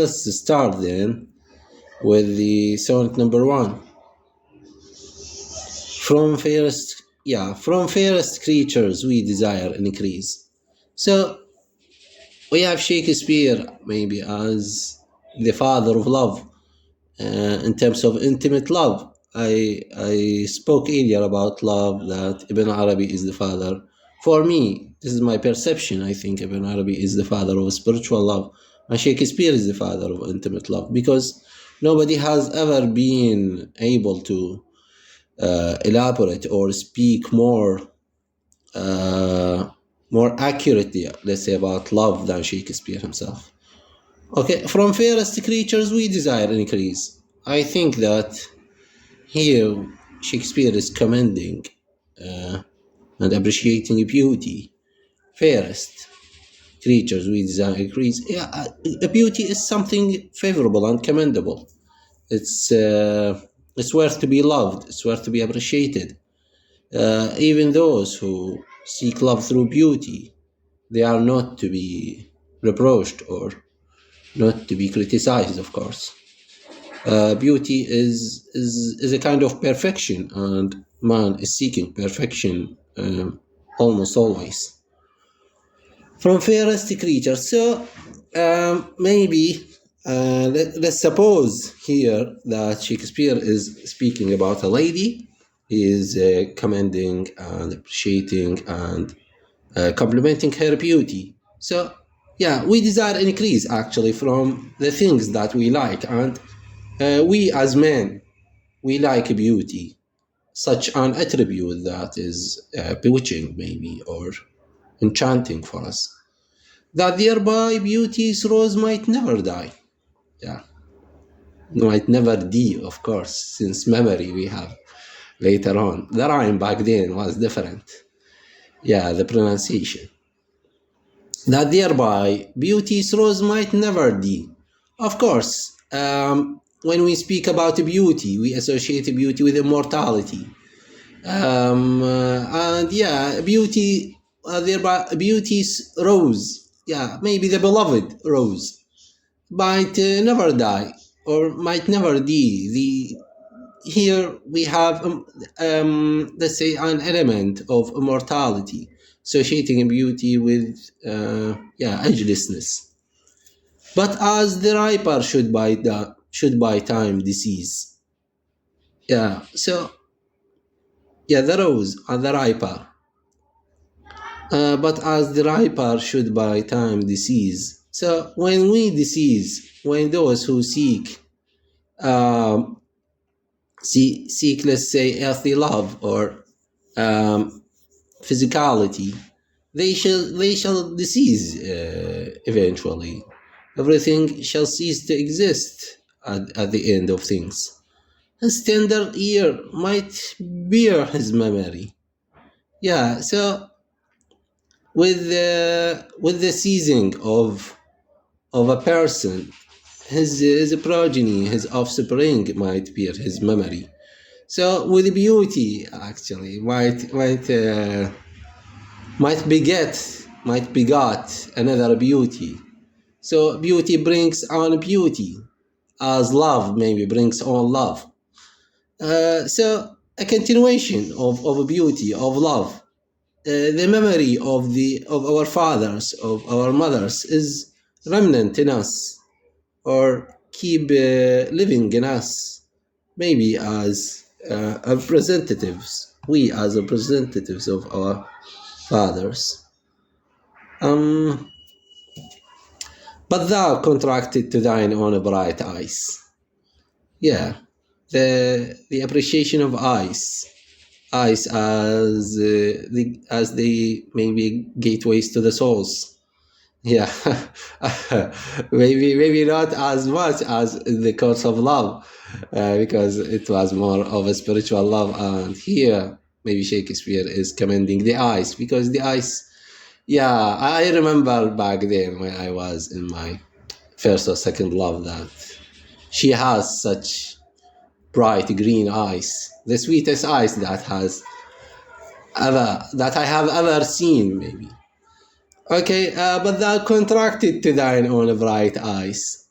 Let's start then with the sonnet number one. From fairest creatures we desire increase. So we have Shakespeare maybe as the father of love, in terms of intimate love. I spoke earlier about love, that Ibn Arabi is the father. For me, this is my perception. I think Ibn Arabi is the father of spiritual love, and Shakespeare is the father of intimate love, because nobody has ever been able to elaborate or speak more accurately, let's say, about love than Shakespeare himself. Okay, from fairest creatures we desire increase. I think that here Shakespeare is commending and appreciating beauty. Fairest creatures we desire increase. Yeah, beauty is something favorable and commendable. It's worth to be loved. It's worth to be appreciated. Even those who seek love through beauty, they are not to be reproached or not to be criticized, of course. Beauty is a kind of perfection, and man is seeking perfection almost always. From fairest creatures. So maybe let's suppose here that Shakespeare is speaking about a lady. He is commending and appreciating and complimenting her beauty. So yeah, we desire an increase actually from the things that we like, and we as men, we like beauty, such an attribute that is bewitching maybe, or enchanting for us, that thereby beauty's rose might never die. Yeah, might never die, of course, since memory we have later on. The rhyme back then was different. Yeah, the pronunciation. That thereby beauty's rose might never die. Of course, when we speak about beauty, we associate beauty with immortality. And yeah, beauty, thereby beauty's rose, yeah, maybe the beloved rose, might never die or might never die. Here we have, let's say, an element of immortality, associating beauty with, agelessness. But as the riper should by time disease. Yeah, so yeah, the rose and the riper. But as the riper should by time disease. So when we disease, when those who seek, let's say, earthly love or physicality, they shall disease eventually. Everything shall cease to exist at the end of things. His tender ear might bear his memory. Yeah, so with the ceasing of a person, his progeny, his offspring might bear his memory. So with beauty, actually, might begot another beauty. So beauty brings on beauty, as love maybe brings on love. So a continuation of beauty, of love. The memory of our fathers, of our mothers, is remnant in us, or keep living in us, maybe as representatives, we as representatives of our fathers. But thou contracted to thine own bright eyes. Yeah, the appreciation of eyes as the maybe gateways to the souls. Yeah, maybe not as much as in the course of love, because it was more of a spiritual love, and here maybe Shakespeare is commending the eyes, because the eyes. Yeah, I remember back then when I was in my first or second love that she has such bright green eyes, the sweetest eyes that I have ever seen, maybe. Okay, but thou contracted to thine own bright eyes.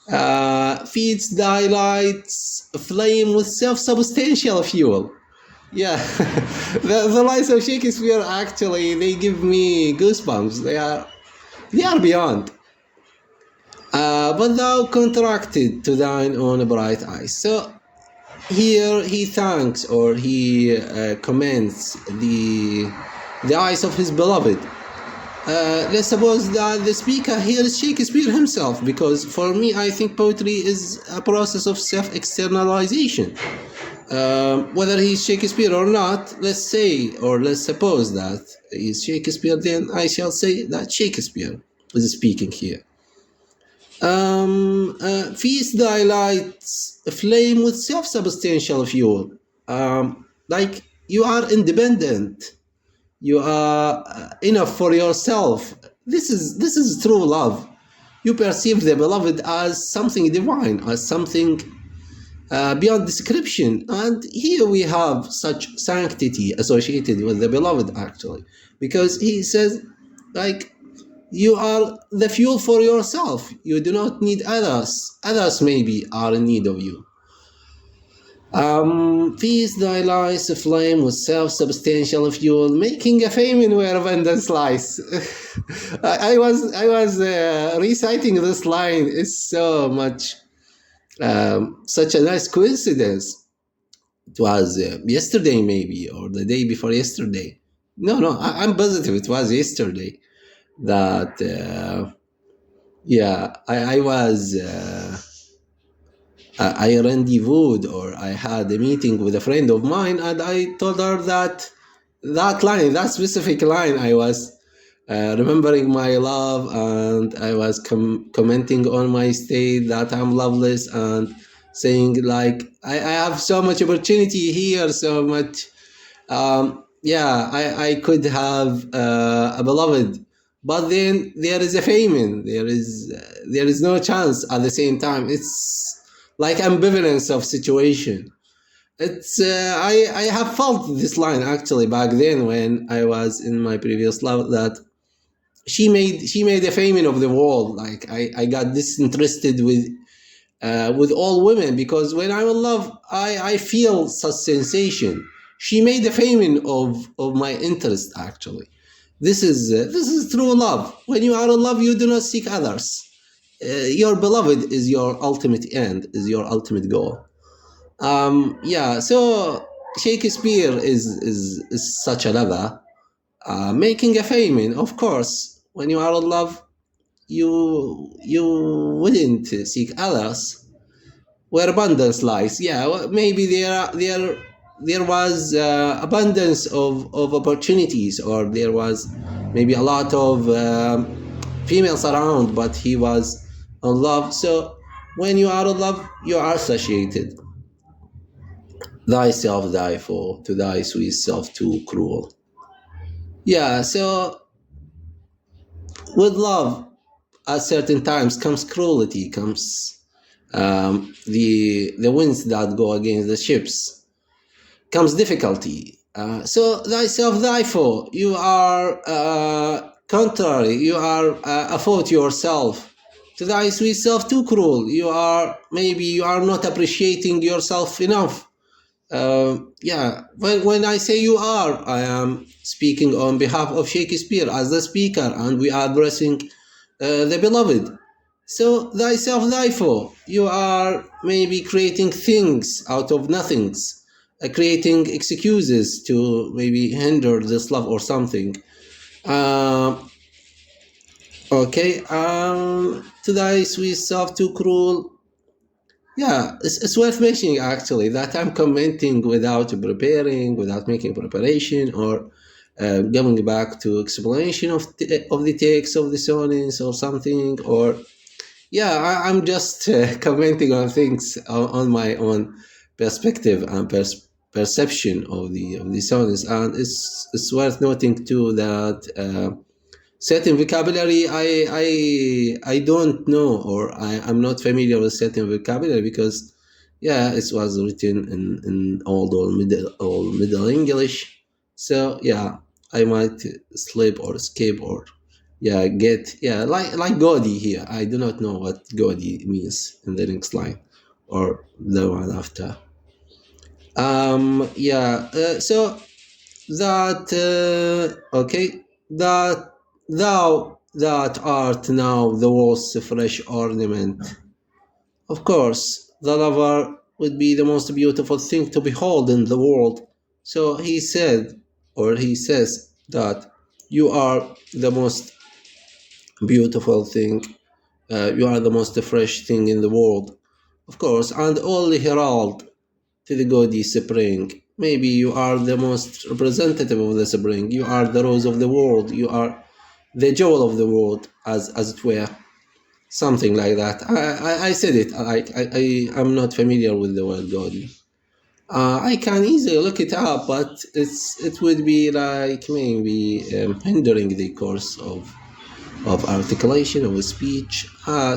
Feeds dilates flame with self-substantial fuel. Yeah, the lines of Shakespeare actually they give me goosebumps. They are beyond. But thou contracted to thine own bright eyes. So here he thanks or he commends the eyes of his beloved. Let's suppose that the speaker here is Shakespeare himself, because for me, I think poetry is a process of self-externalization. Whether he's Shakespeare or not, let's say or let's suppose that he's Shakespeare, then I shall say that Shakespeare is speaking here. Feast thy lights flame with self-substantial fuel. Like you are independent, you are enough for yourself. This is true love. You perceive the beloved as something divine, as something beyond description. And here we have such sanctity associated with the beloved, actually, because he says, like, you are the fuel for yourself. You do not need others. Others maybe are in need of you. Feast thy lies aflame with self-substantial fuel, making a famine where abundance lies. I was reciting this line. It's so much such a nice coincidence. It was yesterday maybe or the day before yesterday. No, I'm positive it was yesterday that yeah I was I rendezvoused or I had a meeting with a friend of mine, and I told her that that specific line, I was remembering my love, and I was commenting on my state that I'm loveless, and saying like I have so much opportunity here, so much yeah, I could have a beloved, but then there is a famine. There is no chance at the same time. It's like ambivalence of situation. It's I have felt this line actually back then when I was in my previous love, that she made a famine of the world. Like I got disinterested with all women, because when I'm in love, I feel such sensation. She made a famine of my interest. Actually, this is true love. When you are in love, you do not seek others. Your beloved is your ultimate end, is your ultimate goal. Yeah. So Shakespeare is such a lover, making a famine. Of course, when you are in love, you wouldn't seek others where abundance lies. Yeah, well, maybe there was abundance of opportunities, or there was maybe a lot of females around, but he was in love. So when you are in love, you are associated. Thyself die for, to thy sweet self too cruel. Yeah, so with love, at certain times comes cruelty, comes the winds that go against the ships, comes difficulty. So thyself therefore, you are contrary, you are a foe to yourself. To thy sweet self too cruel, you are not appreciating yourself enough. Yeah, when I say you are, I am speaking on behalf of Shakespeare as the speaker, and we are addressing the beloved. So thyself therefore, you are maybe creating things out of nothings, creating excuses to maybe hinder this love or something. Uh, okay, to thy sweet self too cruel. Yeah, it's worth mentioning actually that I'm commenting without preparing, without making preparation, or going back to explanation of the text of the sonnets or something, or yeah, I'm just commenting on things on my own perspective and perception of the sonnets, and it's worth noting too that certain vocabulary I don't know, or I'm not familiar with certain vocabulary, because yeah, it was written in old middle English. So yeah, I might slip or skip or Yeah, get, yeah, like Godi here. I do not know what Godi means in the next line or the one after. Yeah, so that, okay, that thou that art now the world's fresh ornament. Of course, the lover would be the most beautiful thing to behold in the world. So he said, or he says, that you are the most beautiful thing, you are the most fresh thing in the world, of course, and only herald to the gaudy spring. Maybe you are the most representative of the spring. You are the rose of the world. You are the jewel of the world, as it were. Something like that. I said it. I'm not familiar with the word gaudy. I can easily look it up, but it would be like maybe hindering the course of articulation of speech.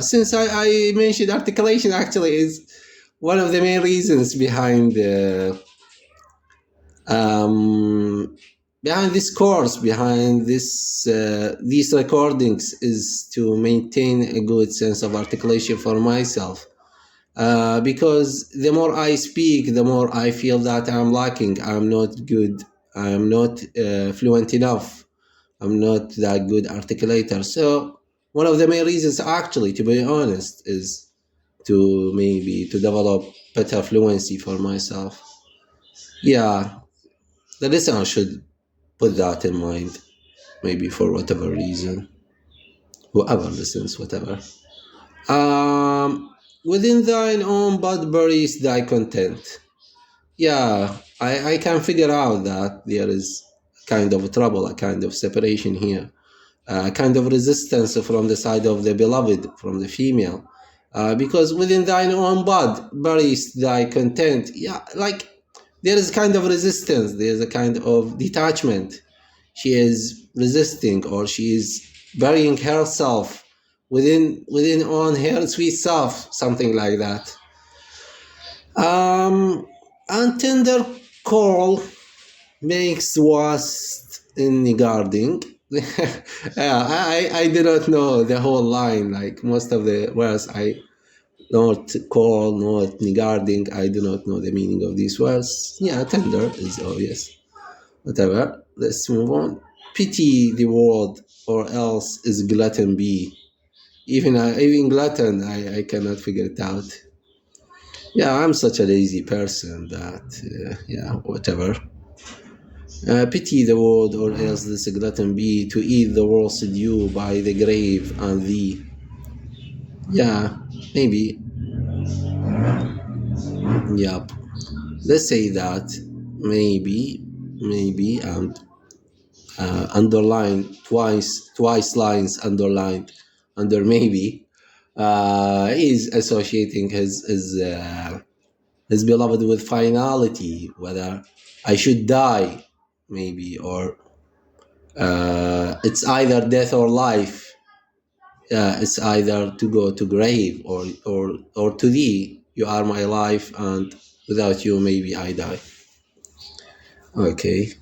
Since I mentioned articulation, actually is one of the main reasons um, behind this course, behind these recordings, is to maintain a good sense of articulation for myself. Because the more I speak, the more I feel that I'm lacking. I'm not good. I'm not fluent enough. I'm not that good articulator. So one of the main reasons, actually, to be honest, is to maybe to develop better fluency for myself. Yeah, the listener should put that in mind, maybe for whatever reason, whoever listens, whatever. Within thine own bud buries thy content. Yeah, I can figure out that there is kind of trouble, a kind of separation here, a kind of resistance from the side of the beloved, from the female. Because within thine own bud buries thy content. Yeah, like there is kind of resistance, there's a kind of detachment. She is resisting, or she is burying herself within on her sweet self, something like that. And tender call makes was in regarding. Yeah, I do not know the whole line, like most of the words. I not call, not regarding. I do not know the meaning of these words. Yeah, tender is obvious. Whatever. Let's move on. Pity the world, or else is glutton be. Even glutton, I cannot figure it out. Yeah, I'm such a lazy person that yeah, whatever. Pity the world, or else this glutton be to eat the world's due by the grave and thee. Yeah, maybe. Yep. Let's say that maybe, and underline twice lines underlined under maybe. Is associating his beloved with finality, whether I should die, maybe, or it's either death or life. It's either to go to grave, or to thee. You are my life, and without you, maybe I die. Okay.